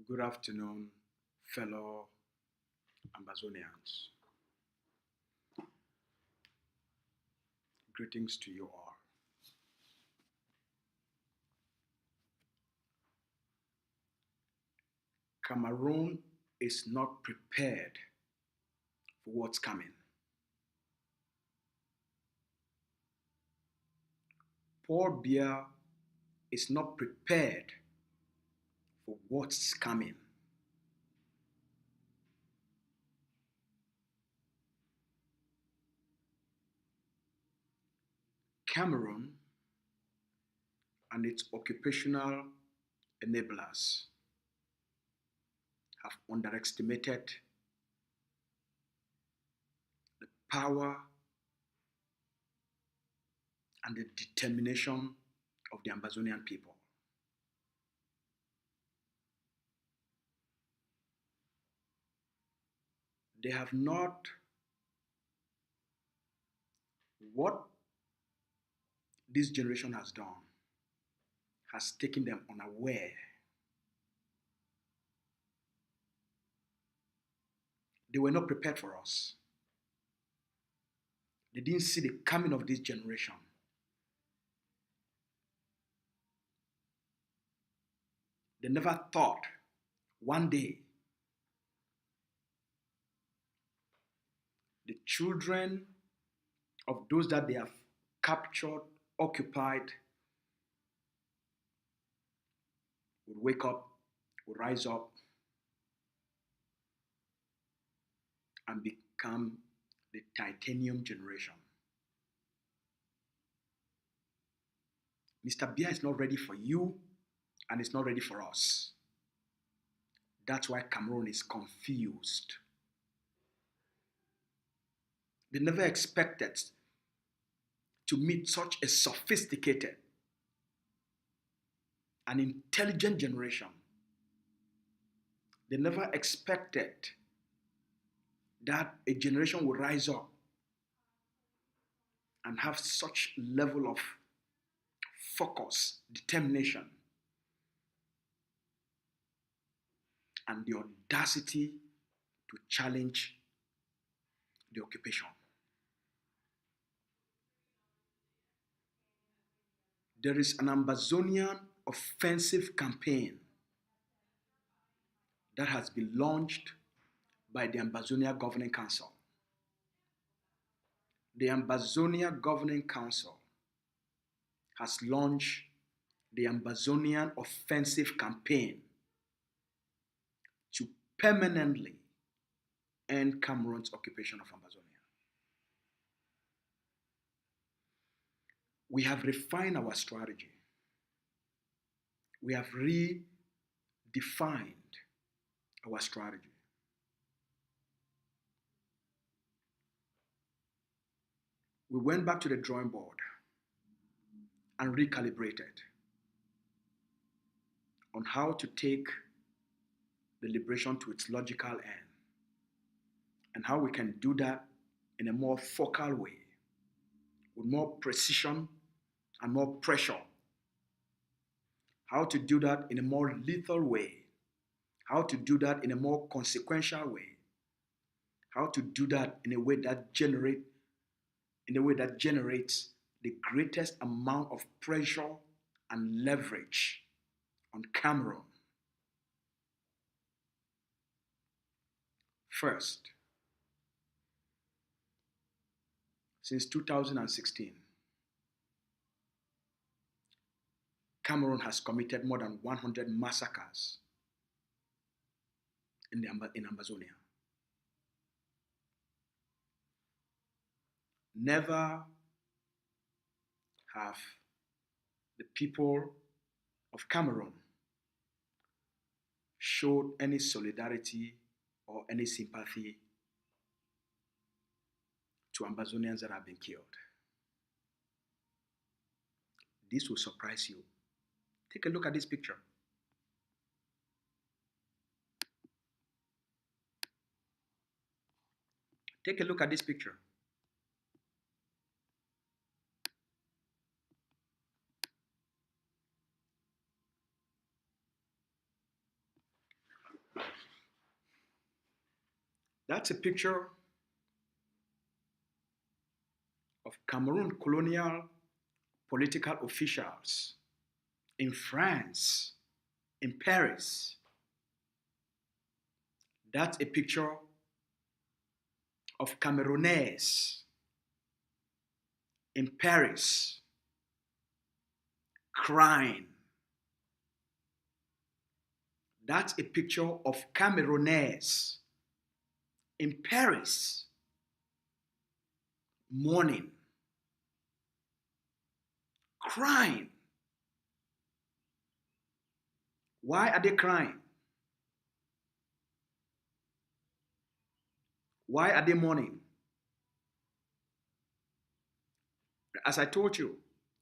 Good afternoon, fellow Ambazonians. Greetings to you all. Cameroon is not prepared for what's coming. Poor Biya is not prepared for what's coming. Cameroon and its occupational enablers have underestimated the power and the determination of the Ambazonian people. They have not what this generation has done has taken them unaware. They were not prepared for us. They didn't see the coming of this generation. They never thought one day the children of those that they have captured, occupied, would wake up, would rise up, and become the titanium generation. Mr. Biya is not ready for you, and it's not ready for us. That's why Cameroon is confused. They never expected to meet such a sophisticated and intelligent generation. They never expected that a generation would rise up and have such level of focus, determination, and the audacity to challenge the occupation. There is an Ambazonian offensive campaign that has been launched by the Ambazonian Governing Council. The Ambazonian Governing Council has launched the Ambazonian offensive campaign to permanently end Cameroon's occupation of Ambazonia. We have refined our strategy. We have redefined our strategy. We went back to the drawing board and recalibrated on how to take the liberation to its logical end and how we can do that in a more focal way, with more precision and more pressure. How to do that in a more lethal way. How to do that in a more consequential way. How to do that in a way that generates the greatest amount of pressure and leverage on Cameroon. First, since 2016, Cameroon has committed more than 100 massacres in Ambazonia. Never have the people of Cameroon showed any solidarity or any sympathy to Ambazonians that have been killed. This will surprise you. Take a look at this picture. Take a look at this picture. That's a picture of Cameroon colonial political officials in France, in Paris. That's a picture of Cameroonese in Paris crying. That's a picture of Cameroonese in Paris mourning, crying. Why are they crying? Why are they mourning? As I told you,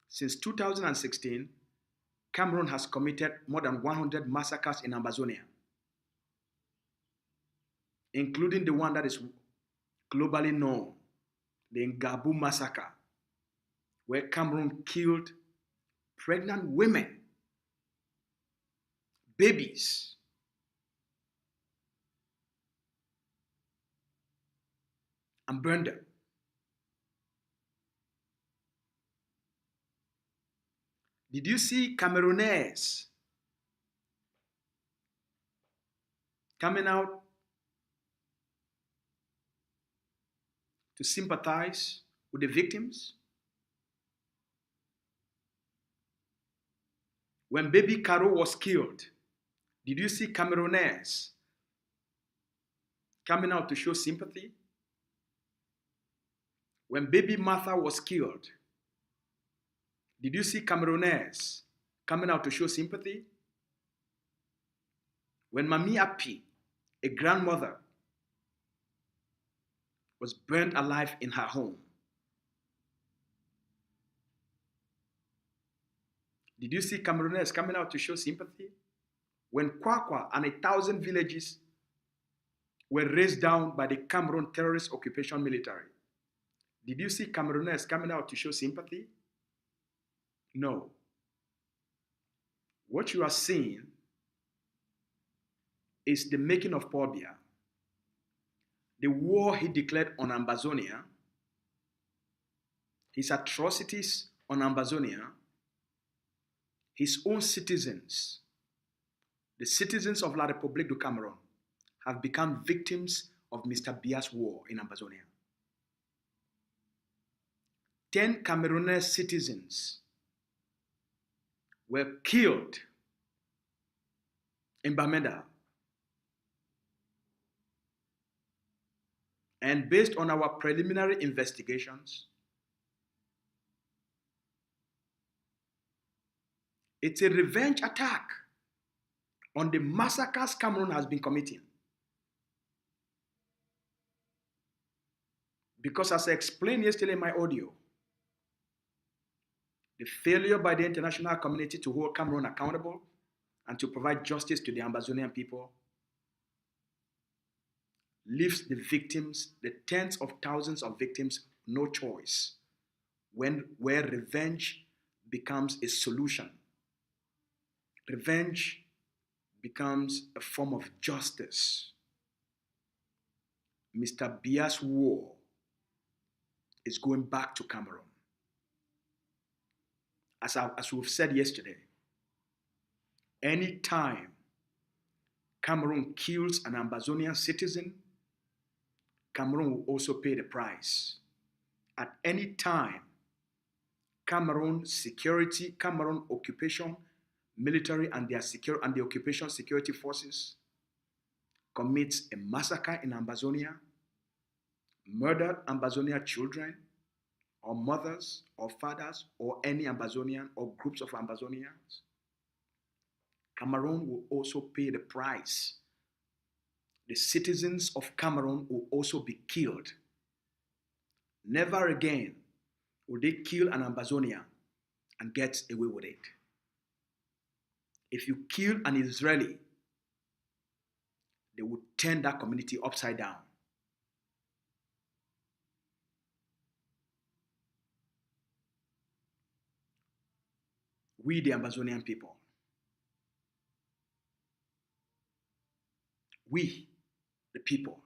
since 2016, Cameroon has committed more than 100 massacres in Ambazonia, including the one that is globally known, the Ngabu massacre, where Cameroon killed pregnant women, babies. And burned them. Did you see Cameroonese coming out to sympathize with the victims? When baby Caro was killed, did you see Cameroonese coming out to show sympathy? When baby Martha was killed, did you see Cameroonese coming out to show sympathy? When Mami Api, a grandmother, was burned alive in her home, did you see Cameroonese coming out to show sympathy? When Kwakwa and 1,000 villages were razed down by the Cameroon terrorist occupation military, did you see Cameroonese coming out to show sympathy? No. What you are seeing is the making of Paul Biya, the war he declared on Ambazonia, his atrocities on Ambazonia, his own citizens, the citizens of La République du Cameroun, have become victims of Mr. Biya's war in Ambazonia. 10 Cameroonese citizens were killed in Bamenda. And based on our preliminary investigations, it's a revenge attack on the massacres Cameroon has been committing. Because as I explained yesterday in my audio, the failure by the international community to hold Cameroon accountable and to provide justice to the Ambazonian people leaves the victims, the tens of thousands of victims, no choice where revenge becomes a solution. Revenge becomes a form of justice. Mr. Biya's war is going back to Cameroon. As we've said yesterday, any time Cameroon kills an Ambazonian citizen, Cameroon will also pay the price. At any time Cameroon security, Cameroon occupation, military and the occupation security forces commits a massacre in Ambazonia, murdered Ambazonian children, or mothers, or fathers, or any Ambazonian, or groups of Ambazonians, Cameroon will also pay the price. The citizens of Cameroon will also be killed. Never again will they kill an Ambazonian and get away with it. If you kill an Israeli, they would turn that community upside down. We, the Ambazonian people, we, the people,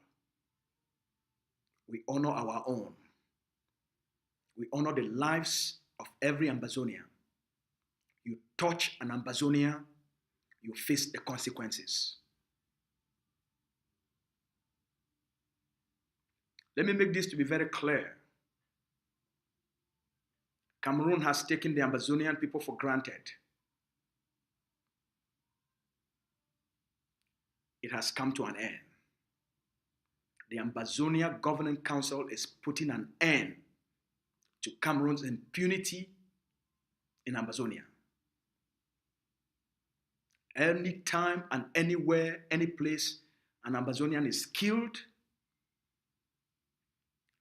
we honor our own. We honor the lives of every Ambazonian. You touch an Ambazonian, you face the consequences. Let me make this to be very clear. Cameroon has taken the Ambazonian people for granted. It has come to an end. The Ambazonian Governing Council is putting an end to Cameroon's impunity in Ambazonia. Anytime and anywhere, any place an Ambazonian is killed,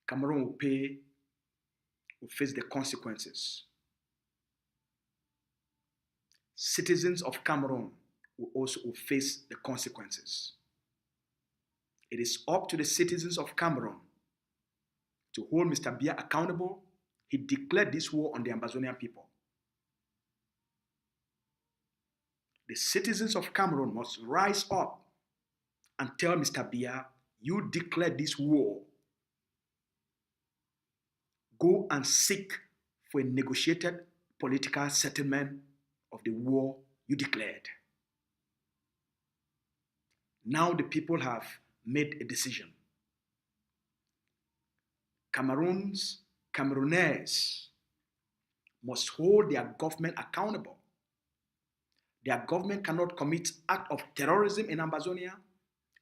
Cameroon will face the consequences. Citizens of Cameroon will also face the consequences. It is up to the citizens of Cameroon to hold Mr. Biya accountable. He declared this war on the Ambazonian people. The citizens of Cameroon must rise up and tell Mr. Biya, you declared this war. Go and seek for a negotiated political settlement of the war you declared. Now the people have made a decision. Cameroonese must hold their government accountable. Their government cannot commit act of terrorism in Ambazonia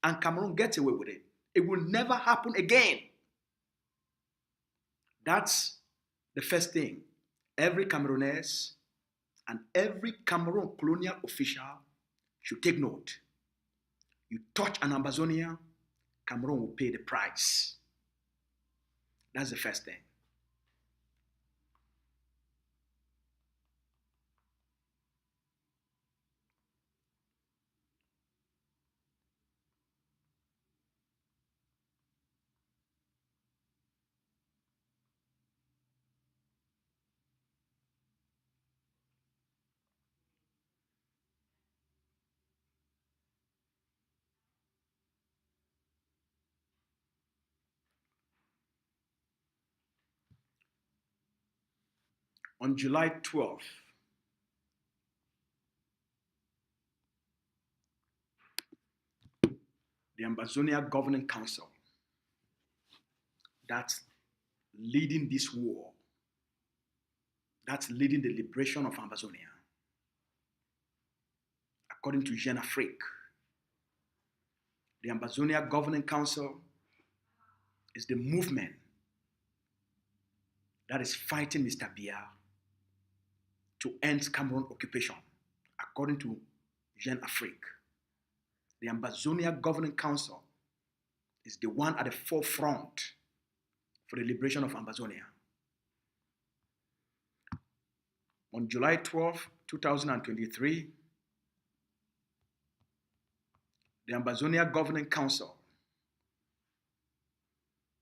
and Cameroon gets away with it. It will never happen again. That's the first thing. Every Cameroonese and every Cameroon colonial official should take note. You touch an Ambazonia, Cameroon will pay the price. That's the first thing. On July 12th, the Ambazonian Governing Council that's leading this war, that's leading the liberation of Ambazonia, according to Jeune Afrique, the Ambazonian Governing Council is the movement that is fighting Mr. Biya to end Cameroon occupation, according to Jeune Afrique. The Ambazonian Governing Council is the one at the forefront for the liberation of Ambazonia. On July 12, 2023, the Ambazonian Governing Council,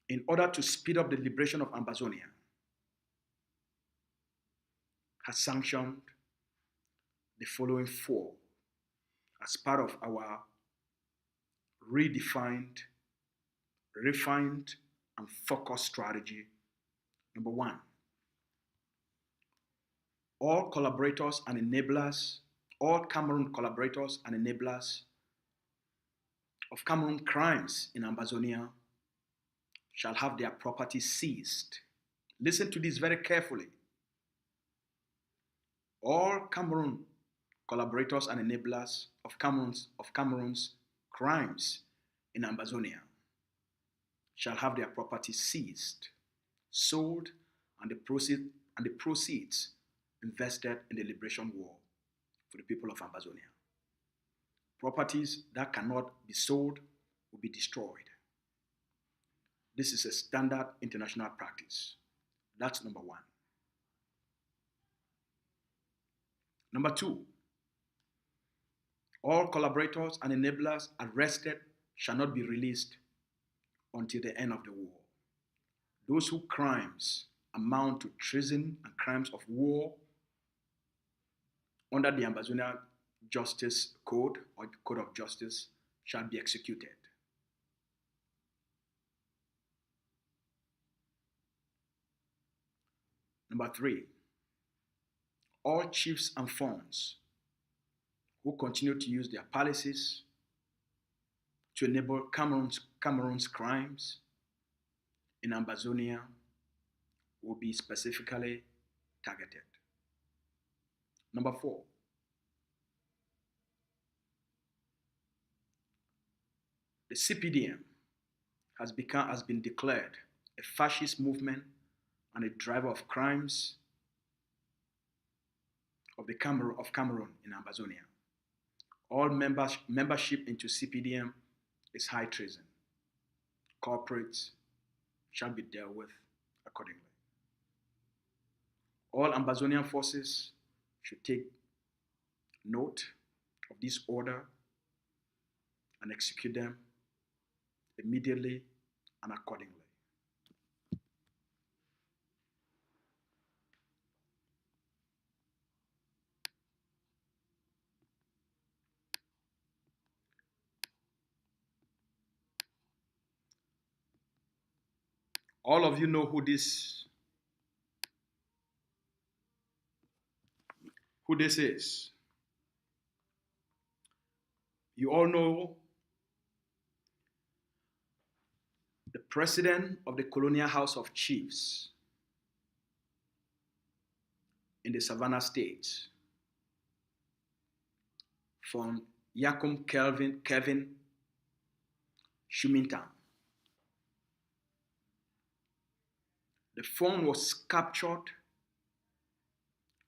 in order to speed up the liberation of Ambazonia, has sanctioned the following four as part of our redefined, refined, and focused strategy. Number one, all collaborators and enablers, all Cameroon collaborators and enablers of Cameroon crimes in Ambazonia shall have their property seized. Listen to this very carefully. All Cameroon collaborators and enablers of Cameroon's crimes in Ambazonia shall have their property seized, sold, and the proceeds invested in the liberation war for the people of Ambazonia. Properties that cannot be sold will be destroyed. This is a standard international practice. That's number one. Number two, all collaborators and enablers arrested shall not be released until the end of the war. Those whose crimes amount to treason and crimes of war under the Ambazonian Justice Code or Code of Justice shall be executed. Number 3, all chiefs and fawns who continue to use their policies to enable Cameroon's crimes in Ambazonia will be specifically targeted. Number 4, the CPDM has been declared a fascist movement and a driver of crimes of Cameroon in Ambazonia. All membership into CPDM is high treason. Corporates shall be dealt with accordingly. All Ambazonian forces should take note of this order and execute them immediately and accordingly. All of you know who this is. You all know the president of the Colonial House of Chiefs in the Savannah State, from Yakum Kevin Shumintan. The phone was captured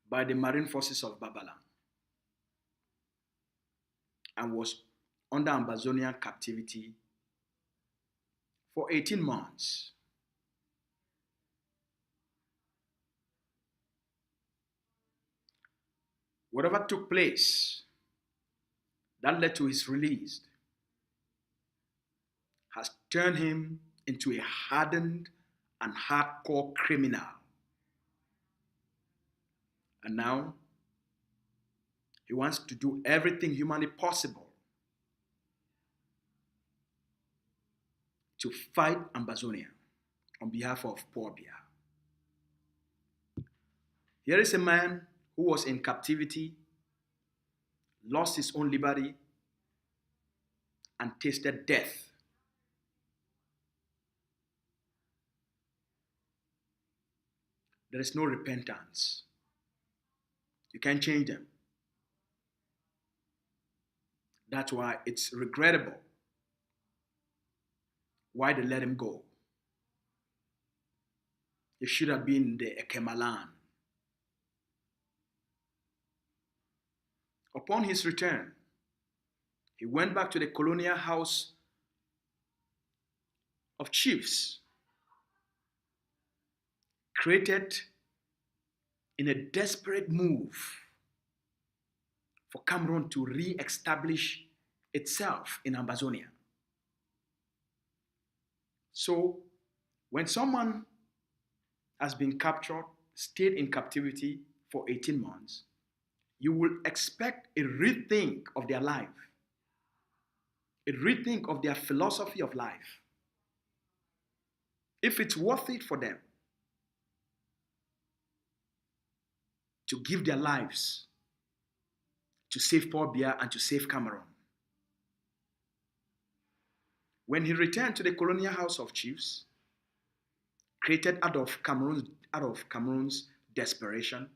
by the Marine Forces of Babala and was under Ambazonian captivity for 18 months. Whatever took place that led to his release has turned him into a hardened and hardcore criminal. And now he wants to do everything humanly possible to fight Ambazonia on behalf of poor Biya. Here is a man who was in captivity, lost his own liberty, and tasted death. There is no repentance. You can't change them. That's why it's regrettable why they let him go. He should have been in the Ekemalan. Upon his return, he went back to the Colonial House of Chiefs, created in a desperate move for Cameroon to re-establish itself in Ambazonia. So, when someone has been captured, stayed in captivity for 18 months, you will expect a rethink of their life, a rethink of their philosophy of life. If it's worth it for them to give their lives to save poor Biya and to save Cameroun. When he returned to the Colonial House of Chiefs, created out of Cameroon's desperation,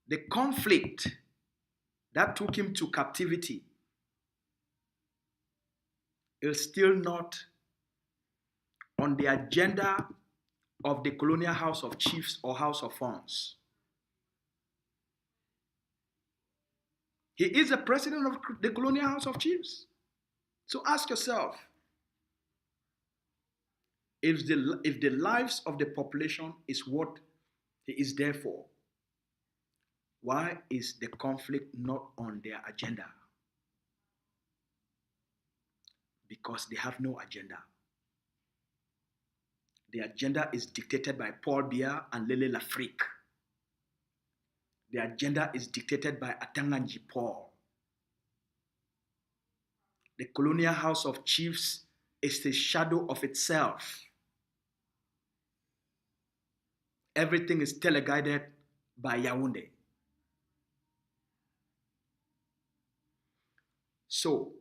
the conflict that took him to captivity is still not on the agenda of the Colonial House of Chiefs or House of Fawns. He is the president of the Colonial House of Chiefs. So ask yourself, if the lives of the population is what he is there for, why is the conflict not on their agenda? Because they have no agenda. The agenda is dictated by Paul Biya and Lele Lafrique. The agenda is dictated by Atanganji Paul. The Colonial House of Chiefs is the shadow of itself. Everything is teleguided by Yaoundé. So,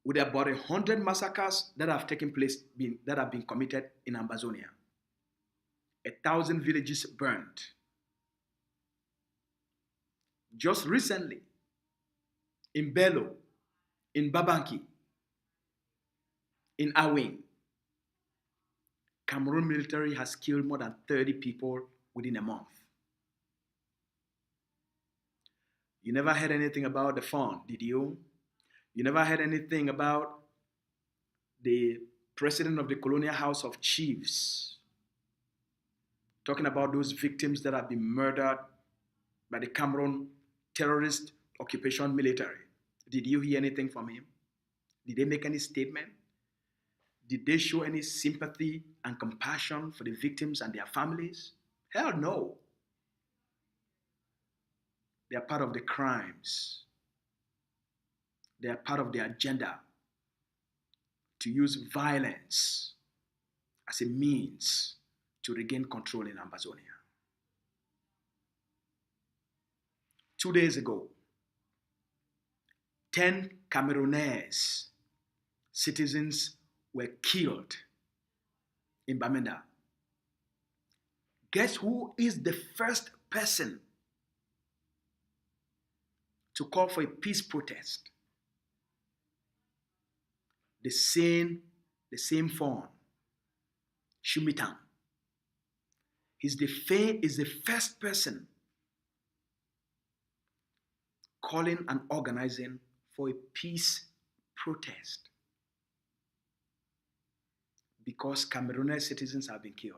with about 100 massacres that have taken place, that have been committed in Ambazonia, 1,000 villages burned. Just recently, in Bello, in Babanki, in Awing, Cameroon military has killed more than 30 people within a month. You never heard anything about the fund, did you? You never heard anything about the president of the Colonial House of Chiefs talking about those victims that have been murdered by the Cameroon terrorist occupation military. Did you hear anything from him? Did they make any statement? Did they show any sympathy and compassion for the victims and their families? Hell no. They are part of the crimes. They are part of the agenda to use violence as a means to regain control in Ambazonia. 2 days ago, 10 Cameroonese citizens were killed in Bamenda. Guess who is the first person to call for a peace protest? The same phone, Shumitan. He's the first person calling and organizing for a peace protest because Cameroonian citizens have been killed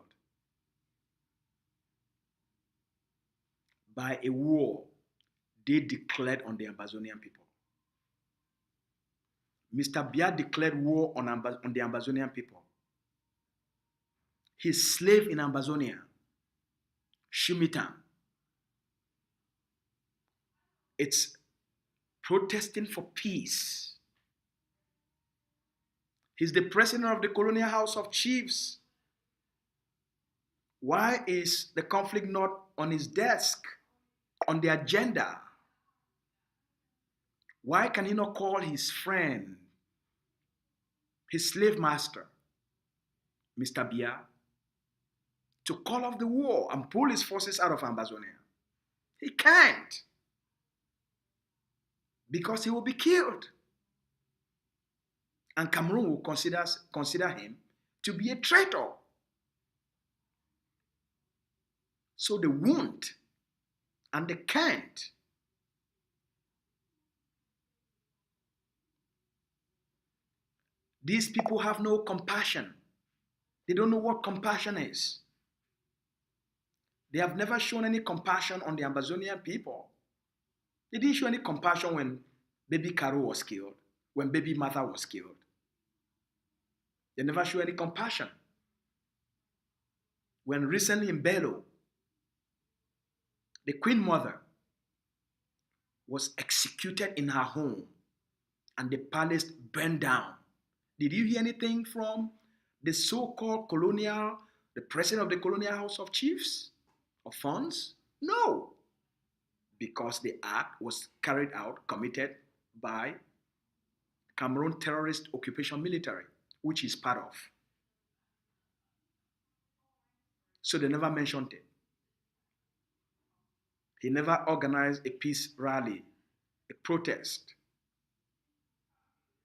by a war they declared on the Ambazonian people. Mr. Biya declared war on the Ambazonian people. His slave in Ambazonia, Shumitan, it's protesting for peace. He's the president of the Colonial House of Chiefs. Why is the conflict not on his desk, on the agenda? Why can he not call his friend, his slave master, Mr. Biya, to call off the war and pull his forces out of Ambazonia? He can't, because he will be killed. And Cameroon will consider him to be a traitor. So they won't and they can't. These people have no compassion. They don't know what compassion is. They have never shown any compassion on the Ambazonian people. They didn't show any compassion when baby Caro was killed, when baby Martha was killed. They never show any compassion. When recently in Bello, the Queen Mother was executed in her home and the palace burned down. Did you hear anything from the so-called the president of the Colonial House of Chiefs of Funds? No, because the act was committed by Cameroon terrorist occupation military, which he's part of. So they never mentioned it. He never organized a peace rally, a protest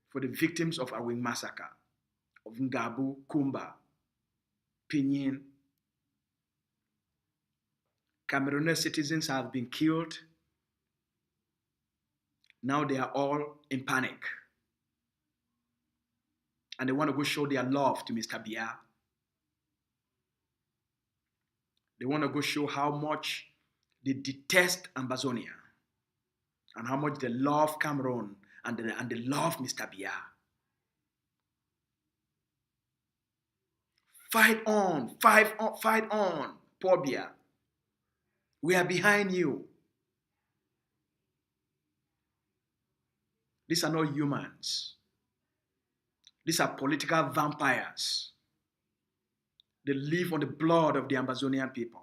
for the victims of Awing massacre, of Ngabu, Kumba, Pinyin. Cameroonian citizens have been killed. Now they are all in panic. And they want to go show their love to Mr. Biya. They want to go show how much they detest Ambazonia and how much they love Cameroon and they love Mr. Biya. Fight on, Paul Biya. We are behind you. These are not humans. These are political vampires. They live on the blood of the Ambazonian people.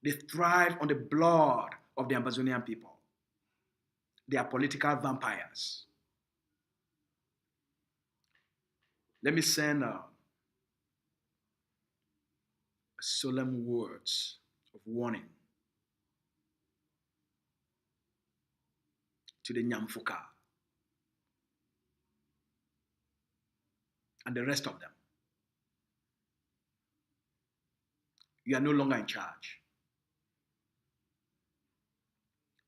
They thrive on the blood of the Ambazonian people. They are political vampires. Let me send solemn words of warning to the Nyamfuka and the rest of them. You are no longer in charge.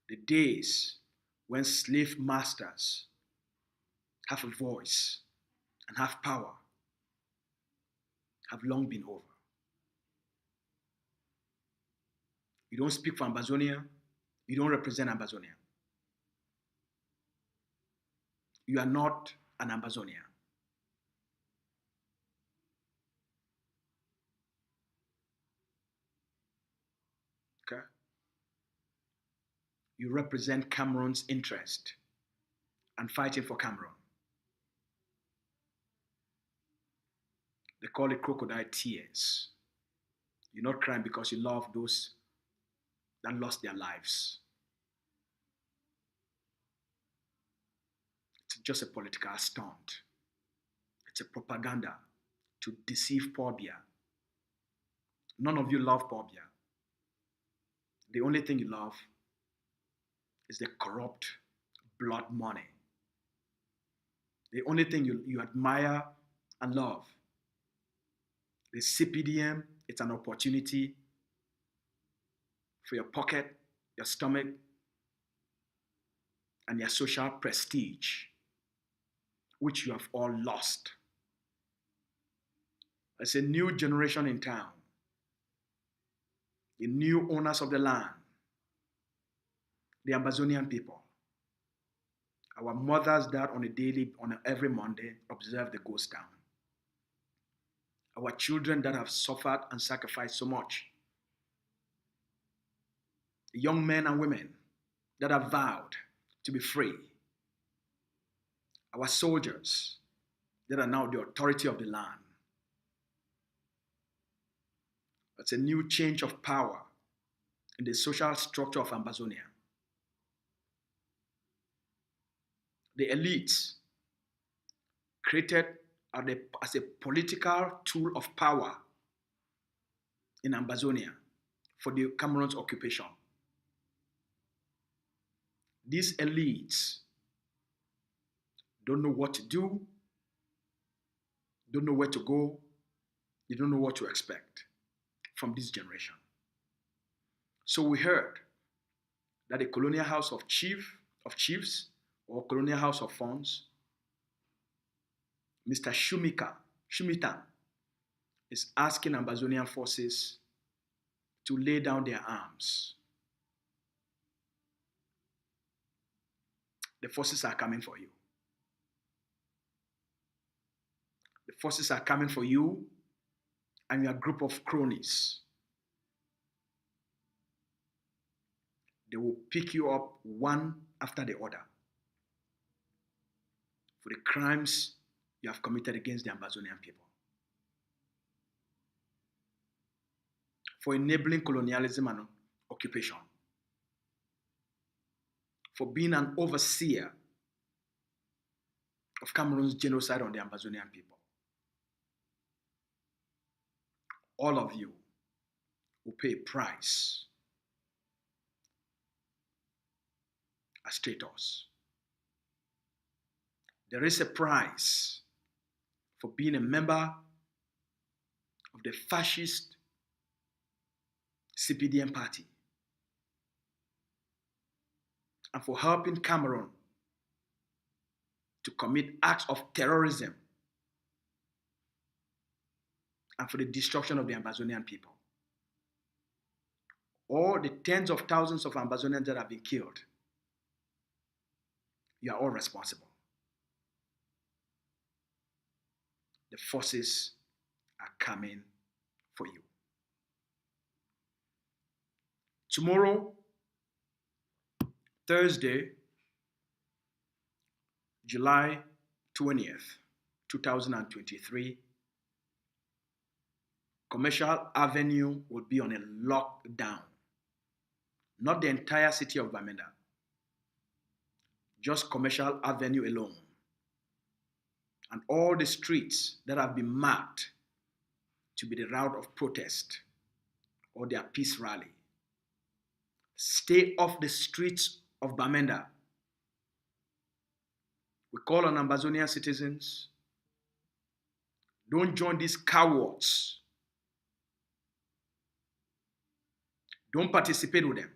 The days when slave masters have a voice and have power have long been over. You don't speak for Ambazonia. You don't represent Ambazonia. You are not an Ambazonian. Okay? You represent Cameroon's interest and fighting for Cameroon. They call it crocodile tears. You're not crying because you love those that lost their lives. It's just a political stunt. It's a propaganda to deceive poor Biya. None of you love poor Biya. The only thing you love is the corrupt blood money. The only thing you admire and love. The CPDM, it's an opportunity for your pocket, your stomach, and your social prestige, which you have all lost. There's a new generation in town, the new owners of the land, the Ambazonian people. Our mothers that on every Monday observe the ghost town. Our children that have suffered and sacrificed so much. The young men and women that have vowed to be free. Our soldiers that are now the authority of the land. It's a new change of power in the social structure of Ambazonia. The elites created as a political tool of power in Ambazonia for the Cameroon's occupation. These elites don't know what to do, don't know where to go, they don't know what to expect from this generation. So we heard that the colonial house of chiefs or colonial house of funds, Mr. Shumita is asking Ambazonian forces to lay down their arms. The forces are coming for you. The forces are coming for you and your group of cronies. They will pick you up one after the other for the crimes you have committed against the Ambazonian people. For enabling colonialism and occupation. For being an overseer of Cameroon's genocide on the Ambazonian people. All of you will pay a price as traitors. There is a price for being a member of the fascist CPDM party and for helping Cameroon to commit acts of terrorism and for the destruction of the Ambazonian people. Or the tens of thousands of Ambazonians that have been killed. You are all responsible. The forces are coming for you. Tomorrow, Thursday, July 20th, 2023, Commercial Avenue will be on a lockdown. Not the entire city of Bamenda, just Commercial Avenue alone. And all the streets that have been marked to be the route of protest or their peace rally. Stay off the streets of Bamenda. We call on Ambazonian citizens, don't join these cowards. Don't participate with them.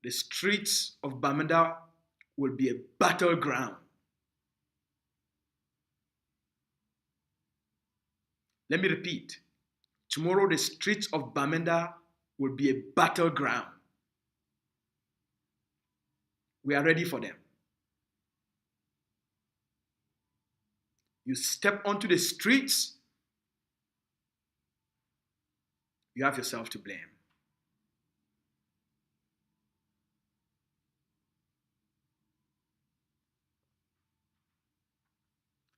The streets of Bamenda will be a battleground. Let me repeat. Tomorrow, the streets of Bamenda will be a battleground. We are ready for them. You step onto the streets, you have yourself to blame.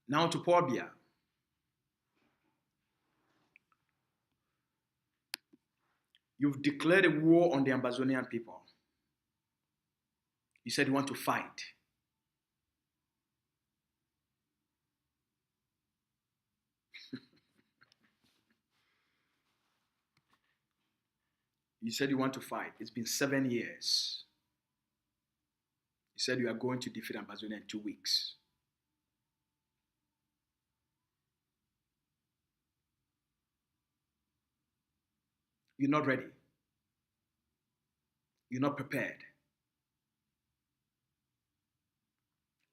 Now to Paul Biya. You've declared a war on the Ambazonian people. You said you want to fight. You said you want to fight. It's been 7 years. You said you are going to defeat Ambazonia in 2 weeks. You're not ready. You're not prepared.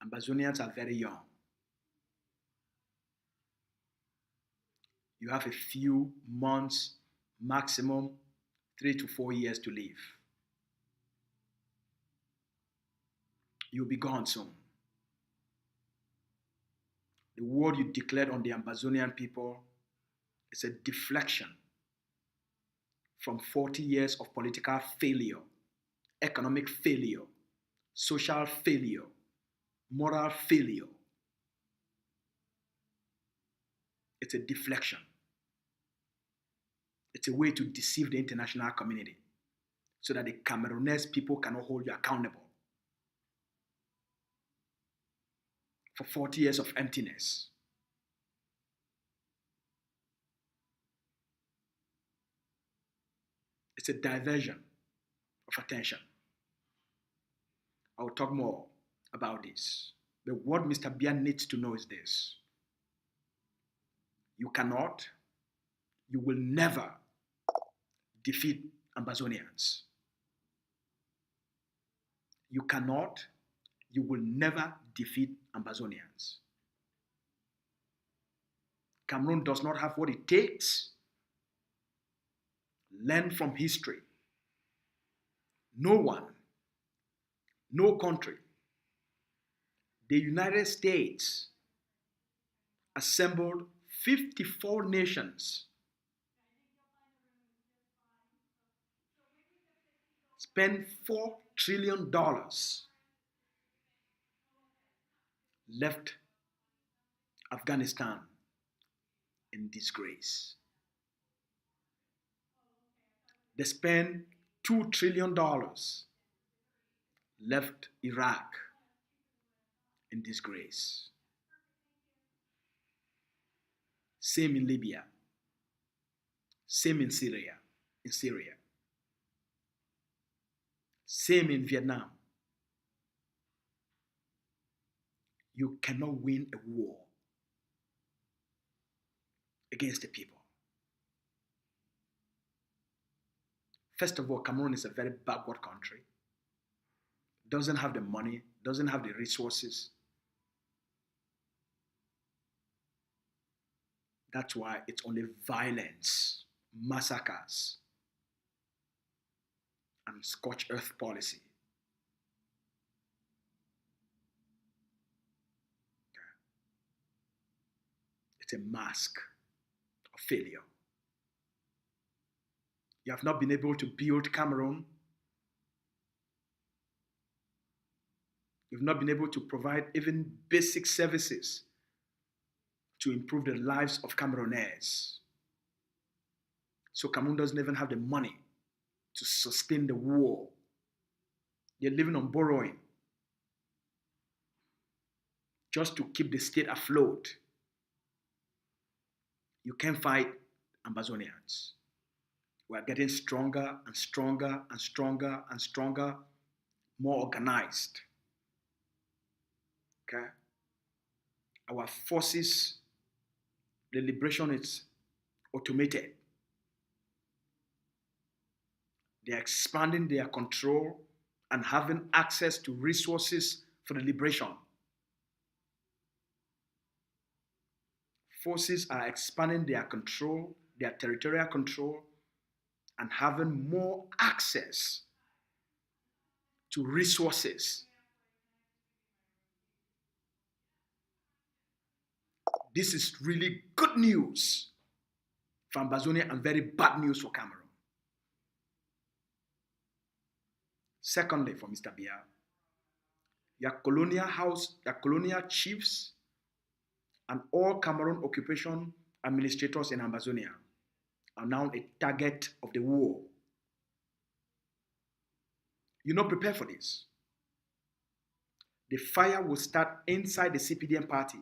Ambazonians are very young. You have a few months, maximum 3 to 4 years to live. You'll be gone soon. The word you declared on the Ambazonian people is a deflection from 40 years of political failure, economic failure, social failure, moral failure. It's a deflection. It's a way to deceive the international community so that the Cameroonese people cannot hold you accountable for 40 years of emptiness. It's a diversion of attention. I will talk more about this. But what Mr. Biya needs to know is this. You cannot, you will never defeat Ambazonians. You cannot, you will never defeat Ambazonians. Cameroon does not have what it takes. Learn from history. No one, no country, the United States assembled 54 nations, spent $4 trillion, left Afghanistan in disgrace. They spent $2 trillion, left Iraq in disgrace. Same in Libya. Same in Syria. Same in Vietnam. You cannot win a war against the people. First of all, Cameroon is a very backward country. Doesn't have the money, doesn't have the resources. That's why it's only violence, massacres, and scorched earth policy. It's a mask of failure. You have not been able to build Cameroon. You've not been able to provide even basic services to improve the lives of Camerooners. So Cameroon doesn't even have the money to sustain the war. They're living on borrowing just to keep the state afloat. You can't fight Ambazonians. We are getting stronger and stronger and stronger and stronger, more organized. Okay? Our forces, the liberation is automated. They are expanding their control and having access to resources for the liberation. Forces are expanding their control, their territorial control, and having more access to resources. This is really good news for Ambazonia and very bad news for Cameroon. Secondly, for Mr. Biya, your colonial chiefs and all Cameroon occupation administrators in Ambazonia are now a target of the war. You're not prepared for this. The fire will start inside the CPDM party.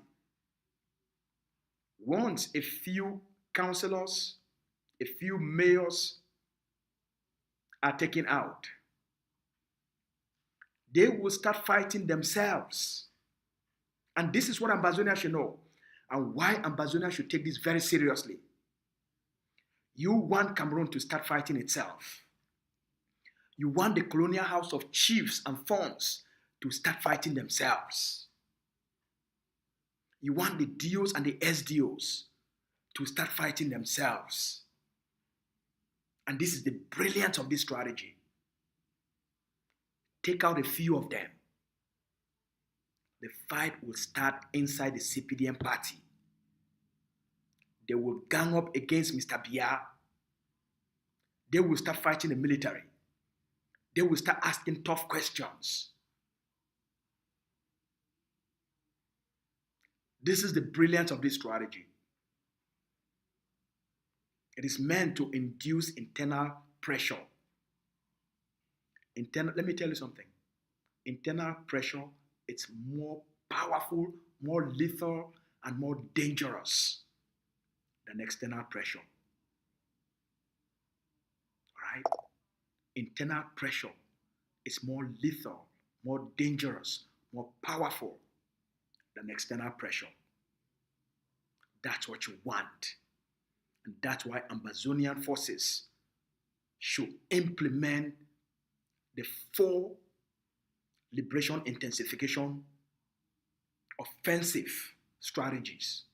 Once a few councillors, a few mayors are taken out, they will start fighting themselves. And this is what Ambazonia should know, and why Ambazonia should take this very seriously. You want Cameroon to start fighting itself. You want the colonial house of chiefs and fonds to start fighting themselves. You want the DOs and the SDOs to start fighting themselves. And this is the brilliance of this strategy. Take out a few of them. The fight will start inside the CPDM party. They will gang up against Mr. Biya. They will start fighting the military. They will start asking tough questions. This is the brilliance of this strategy. It is meant to induce internal pressure. Let me tell you something. Internal pressure, it's more powerful, more lethal, and more dangerous than external pressure. All right? Internal pressure is more lethal, more dangerous, more powerful than external pressure. That's what you want. And that's why Ambazonian forces should implement the 4 liberation intensification offensive strategies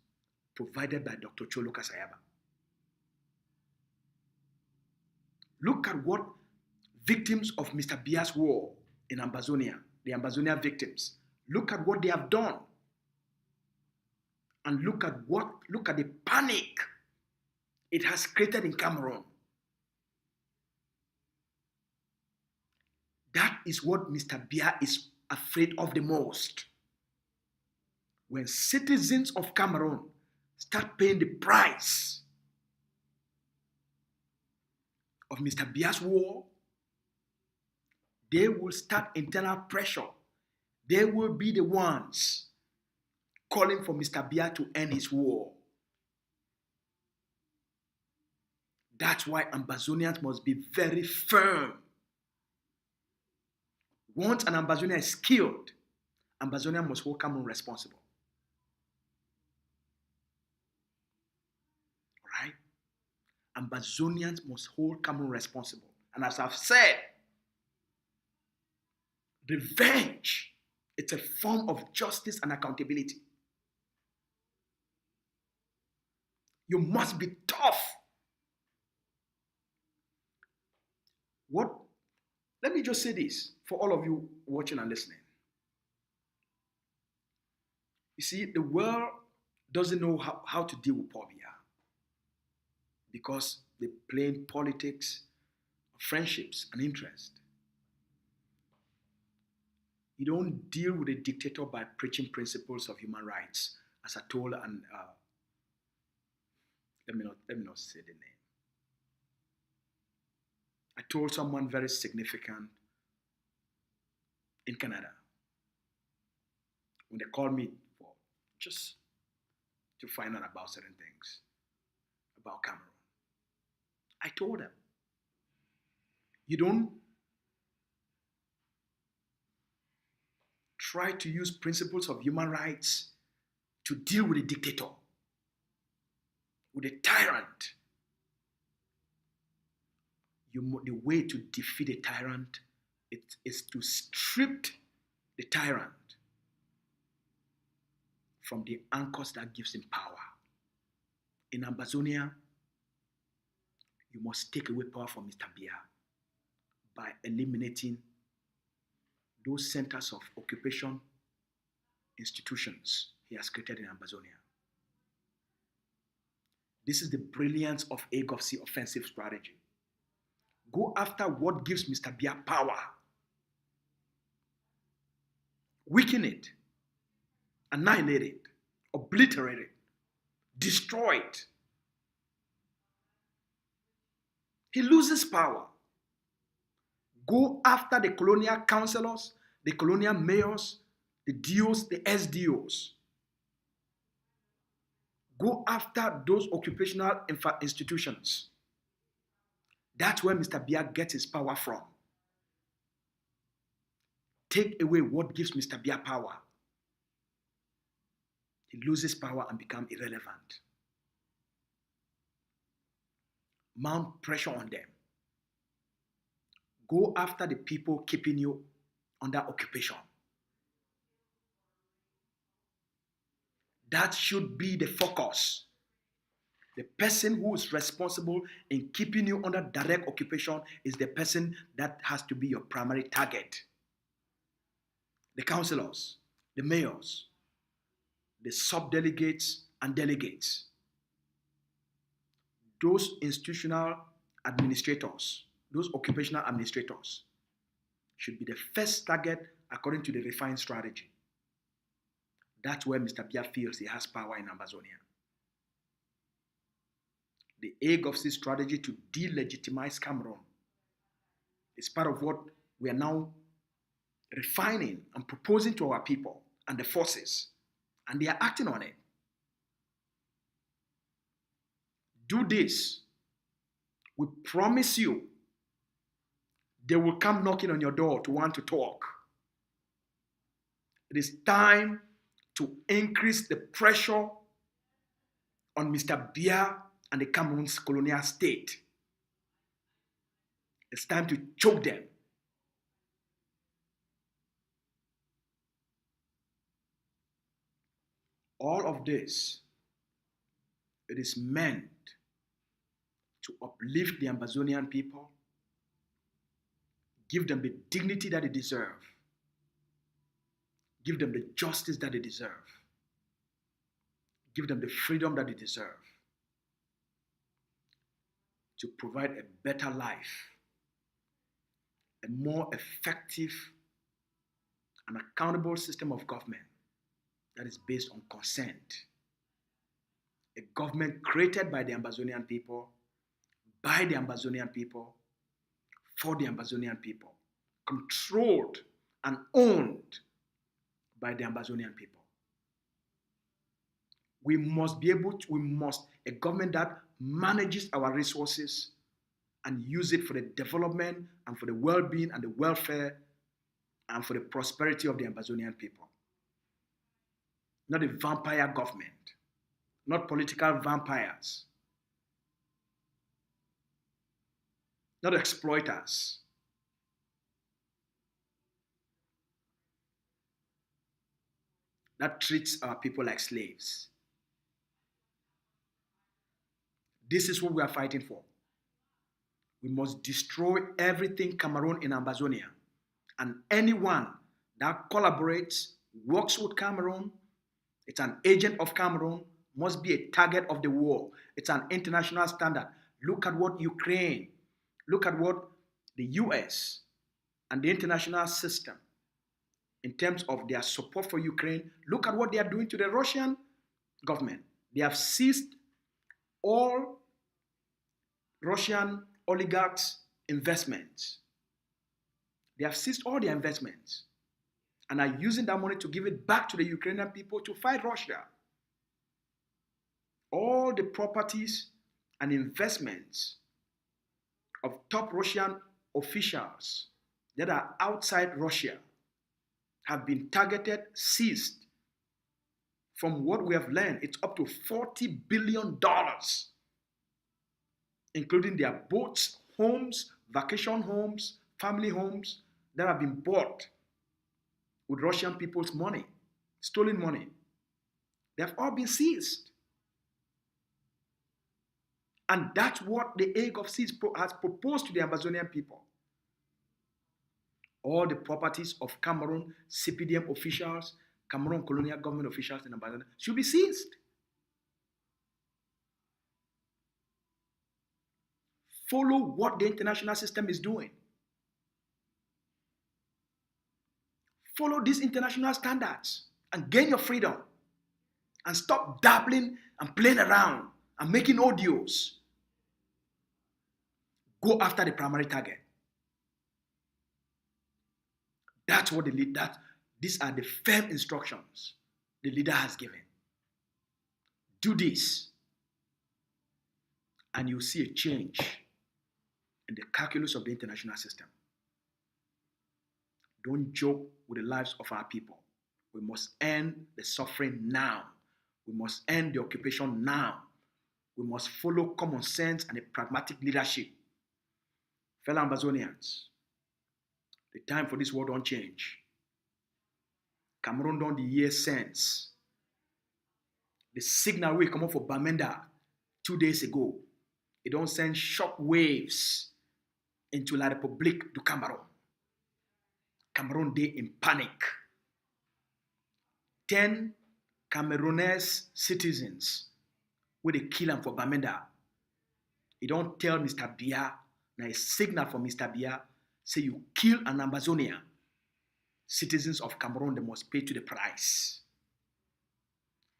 provided by Dr. Cholo Kasayaba. Look at what victims of Mr. Biya's war in Ambazonia, the Ambazonian victims, look at what they have done. And look at the panic it has created in Cameroon. That is what Mr. Biya is afraid of the most. When citizens of Cameroon start paying the price of Mr. Biya's war, they will start internal pressure. They will be the ones calling for Mr. Biya to end his war. That's why Ambazonians must be very firm. Once an Ambazonian is killed, Ambazonian must hold Cameroon responsible. All right? Ambazonians must hold Cameroon responsible. And as I've said, revenge, it's a form of justice and accountability. You must be tough. Let me just say this for all of you watching and listening. You see, the world doesn't know how to deal with poverty because they play politics, friendships, and interest. You don't deal with a dictator by preaching principles of human rights, as I told let me not say the name. I told someone very significant in Canada when they called me for just to find out about certain things about Cameroun. I told them, you don't try to use principles of human rights to deal with a dictator, with a tyrant. The way to defeat a tyrant is to strip the tyrant from the anchors that gives him power. In Ambazonia, you must take away power from Mr. Biya by eliminating those centers of occupation institutions he has created in Ambazonia. This is the brilliance of AGOVC offensive strategy. Go after what gives Mr. Biya power. Weaken it, annihilate it, obliterate it, destroy it. He loses power. Go after the colonial councillors, the colonial mayors, the DOs, the SDOs. Go after those occupational institutions. That's where Mr. Biya gets his power from. Take away what gives Mr. Biya power. He loses power and becomes irrelevant. Mount pressure on them. Go after the people keeping you under occupation. That should be the focus. The person who is responsible in keeping you under direct occupation is the person that has to be your primary target. The councillors, the mayors, the sub-delegates and delegates, those institutional administrators, those occupational administrators should be the first target according to the refined strategy. That's where Mr. Biya feels he has power in Ambazonia. The AGOVC strategy to delegitimize Cameroun is part of what we are now refining and proposing to our people and the forces, and they are acting on it. Do this. We promise you, they will come knocking on your door to want to talk. It is time to increase the pressure on Mr. Biya and the Cameroon's colonial state. It's time to choke them. All of this, it is meant to uplift the Ambazonian people, give them the dignity that they deserve, give them the justice that they deserve, give them the freedom that they deserve, to provide a better life, a more effective and accountable system of government that is based on consent. A government created by the Ambazonian people, by the Ambazonian people, for the Ambazonian people, controlled and owned by the Ambazonian people. We must be able to, a government that manages our resources and use it for the development and for the well-being and the welfare and for the prosperity of the Ambazonian people. Not a vampire government, not political vampires, not exploiters. That treats our people like slaves. This is what we are fighting for. We must destroy everything Cameroon in Ambazonia, and anyone that collaborates, works with Cameroon, it's an agent of Cameroon, must be a target of the war. It's an international standard. Look at what Ukraine, look at what the US and the international system, in terms of their support for Ukraine, look at what they are doing to the Russian government. They have seized all Russian oligarchs' investments. They have seized all their investments and are using that money to give it back to the Ukrainian people to fight Russia. All the properties and investments of top Russian officials that are outside Russia have been targeted, seized. From what we have learned, it's up to $40 billion, including their boats, homes, vacation homes, family homes that have been bought with Russian people's money, stolen money. They have all been seized. And that's what the Hague of Seas has proposed to the Ambazonian people. All the properties of Cameroon CPDM officials, Cameroon colonial government officials in Ambazonia should be seized. Follow what the international system is doing. Follow these international standards and gain your freedom. And stop dabbling and playing around and making audios. Go after the primary target. That's what the leader, these are the firm instructions the leader has given. Do this, and you'll see a change in the calculus of the international system. Don't joke with the lives of our people. We must end the suffering now. We must end the occupation now. We must follow common sense and a pragmatic leadership. Fellow Ambazonians, the time for this world don't change. Cameroon don't the year sense. The signal we come up for Bamenda 2 days ago, it don't send shock waves into La République du Cameroun. Cameroon they in panic. 10 Cameroonese citizens where they kill them for Bamenda. He don't tell Mr. Biya, now a signal from Mr. Biya, say you kill an Ambazonian. Citizens of Cameroon, they must pay to the price.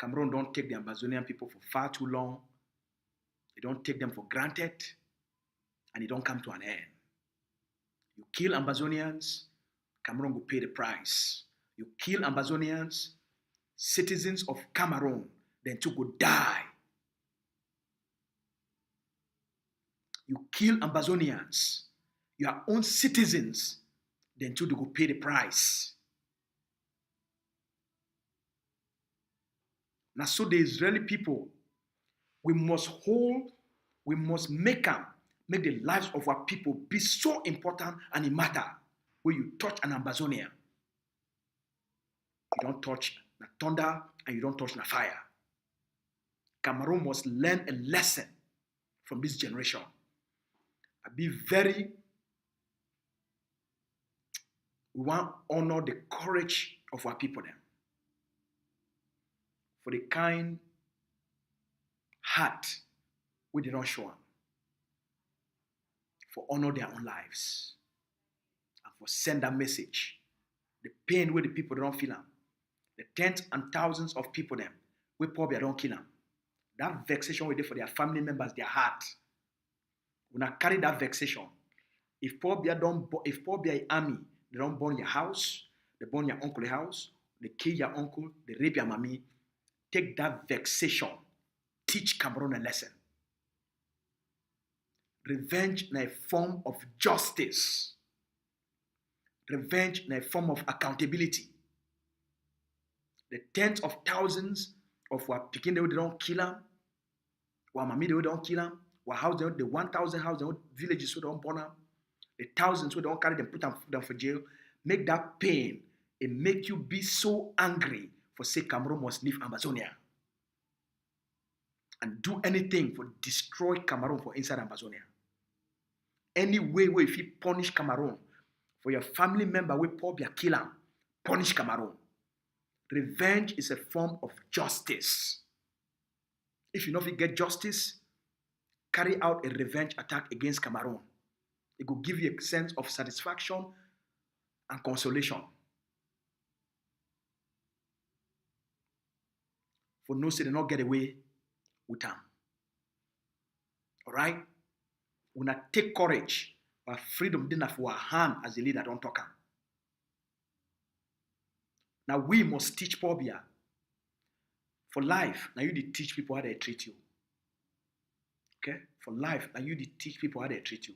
Cameroon don't take the Ambazonian people for far too long. They don't take them for granted, and it don't come to an end. You kill Ambazonians, Cameroon will pay the price. You kill Ambazonians, citizens of Cameroon, then too go die. You kill Ambazonians, your own citizens, then too they go pay the price. Now, so the Israeli people, we must make the lives of our people be so important and it matter when you touch an Ambazonian. You don't touch the thunder and you don't touch the fire. Cameroon must learn a lesson from this generation. We want to honor the courage of our people then. For the kind heart we did not show them. For honor their own lives. And for send that message. The pain where the people don't feel them. The tens and thousands of people them, we probably don't kill them. That vexation we do for their family members, their heart. We not carry that vexation. If probably army, they don't burn your house, they burn your uncle's house, they kill your uncle, they rape your mommy. Take that vexation. Teach Cameroon a lesson. Revenge is a form of justice. Revenge is a form of accountability. The tens of thousands of our Pekin they don't kill them, our mommy they don't kill them, our house the 1,000 house, the villages who don't burn them, the thousands who don't carry them, put them for jail. Make that pain. It make you be so angry for say Cameroon must leave Ambazonia. And do anything for destroy Cameroon for inside Ambazonia. Any way where if you punish Cameroon, for your family member we probably kill them, punish Cameroon. Revenge is a form of justice. If you know if you get justice, carry out a revenge attack against Cameroon. It will give you a sense of satisfaction and consolation. For no say they not get away with them. All right? We not take courage, but freedom didn't have our hand as a leader, don't talk. Now we must teach Biya for life. Now you did teach people how they treat you. Okay? For life, now you did teach people how they treat you.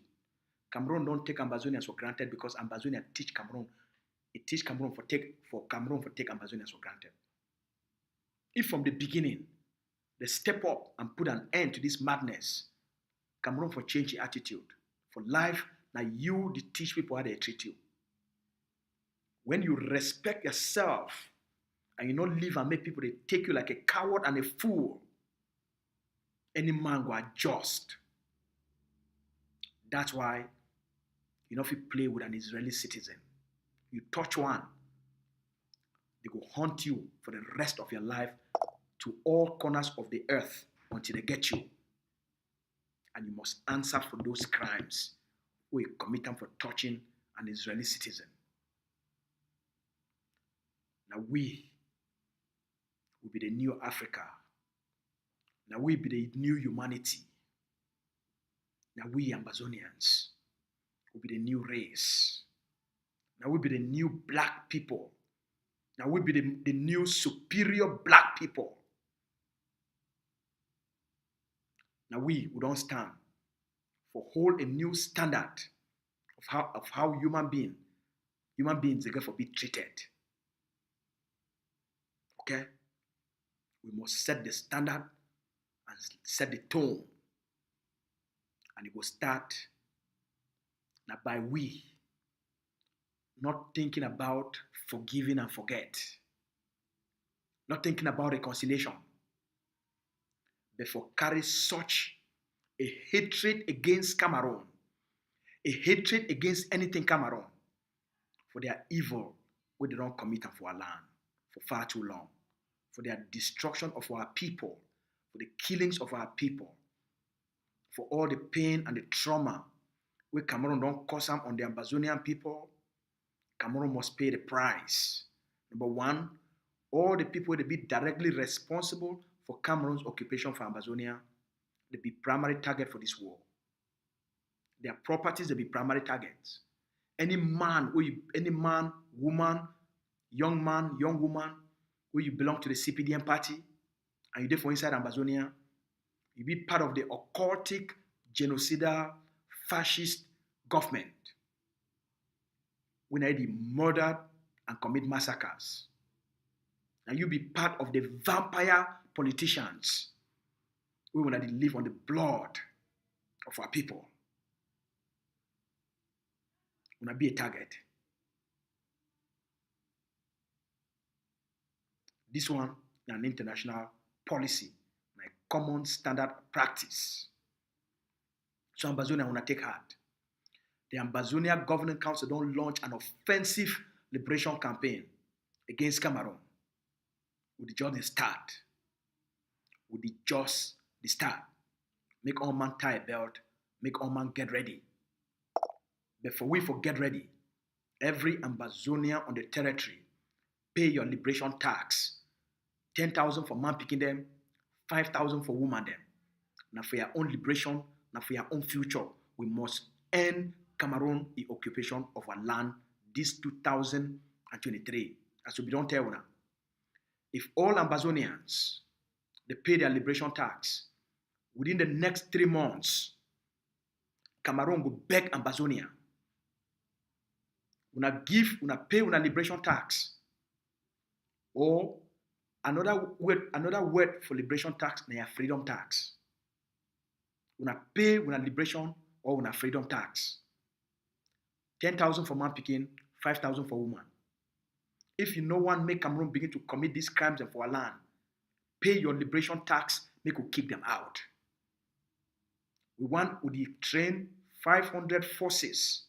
Cameroun don't take Ambazonians for granted because Ambazonian teach Cameroun. It teach Cameroun for Cameroun for take Ambazonians for granted. If from the beginning they step up and put an end to this madness, Cameroun for change your attitude. For life, now you did teach people how they treat you. When you respect yourself and you don't live and make people they take you like a coward and a fool, any man will adjust. That's why you know if you play with an Israeli citizen, you touch one, they will haunt you for the rest of your life to all corners of the earth until they get you. And you must answer for those crimes where you commit them for touching an Israeli citizen. Now we will be the new Africa. Now we be the new humanity. Now we Ambazonians will be the new race. Now we be the new black people. Now we be the new superior black people. Now we don't stand for hold a new standard of how human beings are going to be treated. Okay? We must set the standard and set the tone. And it will start now by we not thinking about forgiving and forget. Not thinking about reconciliation. But for carry such a hatred against Cameroun. A hatred against anything Cameroun. For their evil, where they don't commit for our land for far too long. For their destruction of our people. For the killings of our people. For all the pain and the trauma where Cameroun don't cause them on the Ambazonian people, Cameroun must pay the price. Number one, all the people that be directly responsible for Cameroun's occupation for Ambazonia, they be primary target for this war. Their properties, they be primary targets. Any man, woman, young man, young woman, where you belong to the CPDM party, and you there for inside Ambazonia, you be part of the occultic, genocidal, fascist government. When they murder and commit massacres. And you be part of the vampire politicians who want to live on the blood of our people. You want to be a target. This one is an international policy, like common standard practice. So Ambazonia want to take heart. The Ambazonian Governing Council don't launch an offensive liberation campaign against Cameroun. With just the start. With just the start. Make all man tie a belt. Make all man get ready. Before we get ready, every Ambazonian on the territory pay your liberation tax. 10,000 for man picking them, 5,000 for woman them. Now for your own liberation, now for your own future, we must end Cameroun the occupation of our land this 2023. As we don't tell now. If all Ambazonians they pay their liberation tax within the next 3 months, Cameroun will beg Ambazonia. Una pay una liberation tax. Or another word for liberation tax is freedom tax. Una pay una liberation or una freedom tax. 10,000 for man picking, 5,000 for woman. If you no one make Cameroun begin to commit these crimes and for our land, pay your liberation tax, make you kick them out. We want to train 500 forces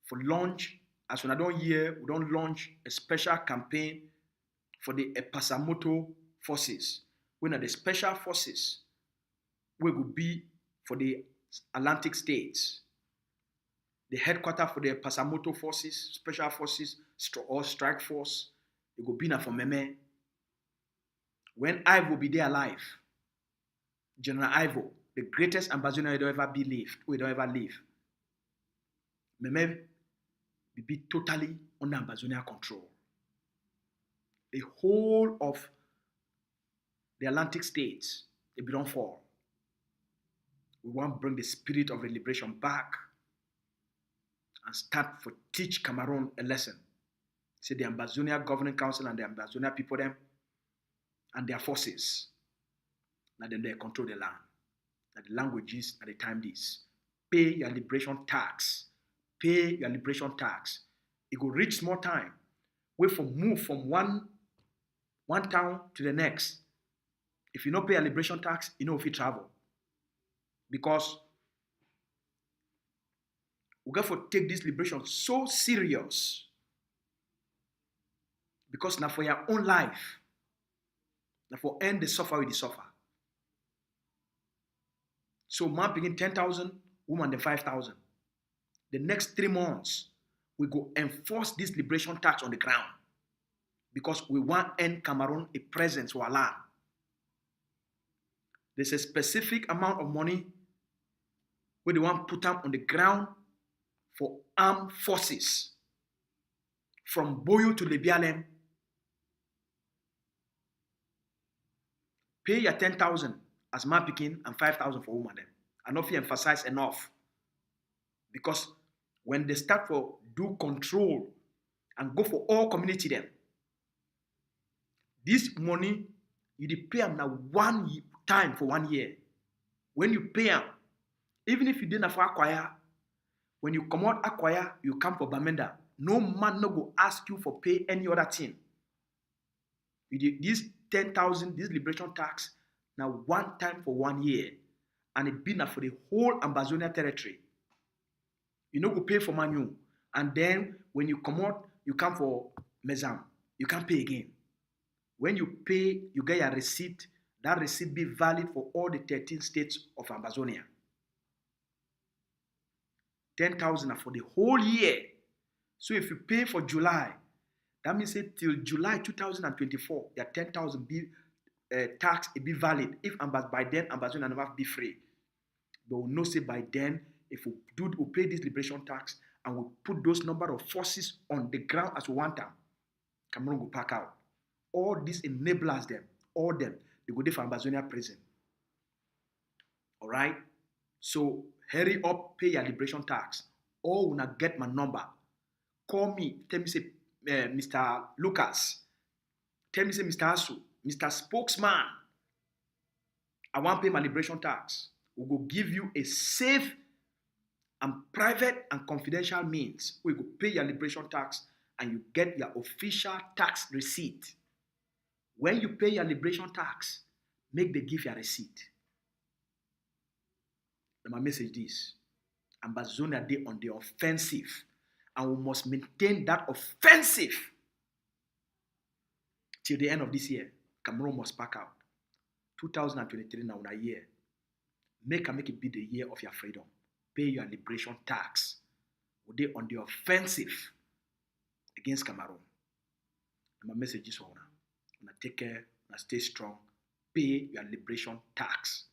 for launch. As when I don't hear, we don't launch a special campaign for the Epasamoto forces. When are the special forces, we will be for the Atlantic states. The headquarters for the Pasamoto forces, special forces, or strike force, it will be now for Meme. When I will be there alive, General Ivo, the greatest Ambazonian who ever live. Meme be totally under Ambazonian control. The whole of the Atlantic states, they don't fall. We want to bring the spirit of the liberation back and start to teach Cameroun a lesson. Say the Ambazonian Governing Council and the Ambazonian people them and their forces. Now then they control the land. Now the languages at the time this. Pay your liberation tax. Pay your liberation tax. It will reach small time. Move from one town to the next. If you don't pay a liberation tax, you know if you travel. Because we got to take this liberation so serious. Because now for your own life, now for end the suffer with the suffer. So man begin 10,000, woman the 5,000. The next 3 months, we go enforce this liberation tax on the ground. Because we want end Cameroun a presence for our land. There's a specific amount of money where they want to put up on the ground for armed forces. From Boyo to Lebialem. Pay your 10,000 as man picking and 5,000 for woman them. And not emphasize enough. Because when they start for do control and go for all community them, this money, you pay them now one time for 1 year. When you pay them, even if you didn't have acquire, when you come out acquire, you come for Bamenda. No man no go ask you for pay any other thing. This 10,000, this liberation tax, now one time for 1 year. And it been for the whole Ambazonian territory. You know go pay for Manu. And then when you come out, you come for Mezam. You can't pay again. When you pay, you get a receipt. That receipt be valid for all the 13 states of Ambazonia. 10,000 for the whole year. So if you pay for July, that means say till July 2024, your 10,000 be tax it be valid. If by then Ambazonia never be free, but we know say by then if we pay this liberation tax and we put those number of forces on the ground as we want them, Cameroun will pack out. All this enables them, all them, they go there for Ambazonia prison. All right? So hurry up, pay your liberation tax. Or when I get my number, call me, tell me say, Mr. Lucas, tell me say, Mr. Asu, Mr. Spokesman, I want to pay my liberation tax. We will give you a safe and private and confidential means. We will pay your liberation tax and you get your official tax receipt. When you pay your liberation tax, make them give you a receipt. And my message is, Ambazonia day on the offensive, and we must maintain that offensive till the end of this year. Cameroun must pack out. 2023 now in a year. Make it be the year of your freedom. Pay your liberation tax. We day on the offensive against Cameroun. And my message is, take care, stay strong. Pay your liberation tax.